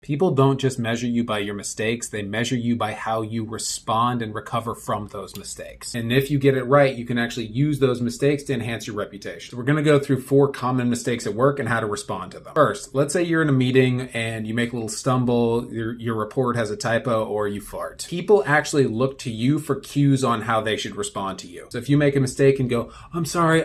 People don't just measure you by your mistakes, they measure you by how you respond and recover from those mistakes. And if you get it right, you can actually use those mistakes to enhance your reputation. So we're going to go through 4 common mistakes at work and how to respond to them. First, let's say you're in a meeting and you make a little stumble, your report has a typo, or you fart. People actually look to you for cues on how they should respond to you. So if you make a mistake and go, I'm sorry,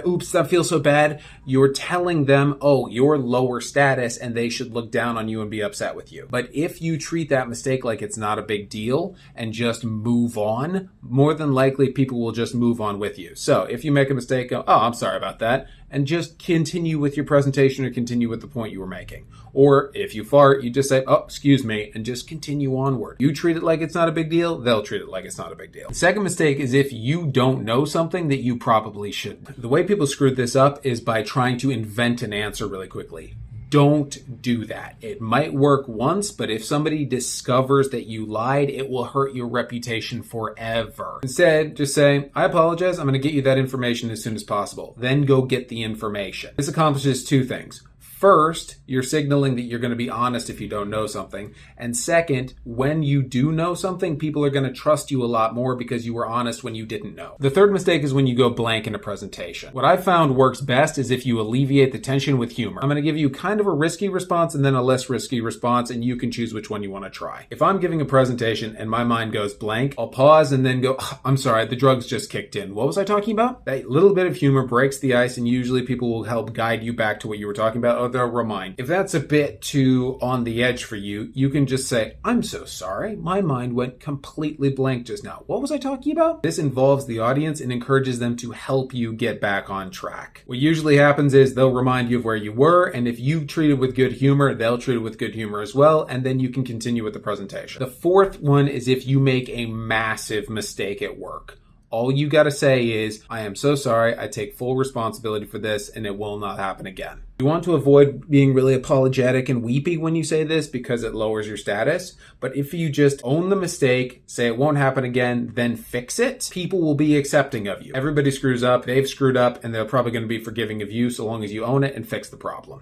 oops, that feels so bad, you're telling them, oh, you're lower status and they should look down on you and be upset with you. But if you treat that mistake like it's not a big deal and just move on, more than likely people will just move on with you. So if you make a mistake, go, oh, I'm sorry about that, and just continue with your presentation or continue with the point you were making. Or if you fart, you just say, oh, excuse me, and just continue onward. You treat it like it's not a big deal, they'll treat it like it's not a big deal. The second mistake is if you don't know something that you probably shouldn't. The way people screwed this up is by trying to invent an answer really quickly. Don't do that. It might work once, but if somebody discovers that you lied, it will hurt your reputation forever. Instead, just say, I apologize, I'm going to get you that information as soon as possible. Then go get the information. This accomplishes 2 things. First, you're signaling that you're going to be honest if you don't know something. And second, when you do know something, people are going to trust you a lot more because you were honest when you didn't know. The third mistake is when you go blank in a presentation. What I found works best is if you alleviate the tension with humor. I'm going to give you kind of a risky response and then a less risky response, and you can choose which one you want to try. If I'm giving a presentation and my mind goes blank, I'll pause and then go, oh, I'm sorry, the drugs just kicked in. What was I talking about? That little bit of humor breaks the ice, and usually people will help guide you back to what you were talking about. They'll remind. If that's a bit too on the edge for you, you can just say, I'm so sorry. My mind went completely blank just now. What was I talking about? This involves the audience and encourages them to help you get back on track. What usually happens is they'll remind you of where you were, and if you treat it with good humor, they'll treat it with good humor as well, and then you can continue with the presentation. The fourth one is if you make a massive mistake at work. All you got to say is, I am so sorry, I take full responsibility for this, and it will not happen again. You want to avoid being really apologetic and weepy when you say this because it lowers your status. But if you just own the mistake, say it won't happen again, then fix it, people will be accepting of you. Everybody screws up, they've screwed up, and they're probably going to be forgiving of you so long as you own it and fix the problem.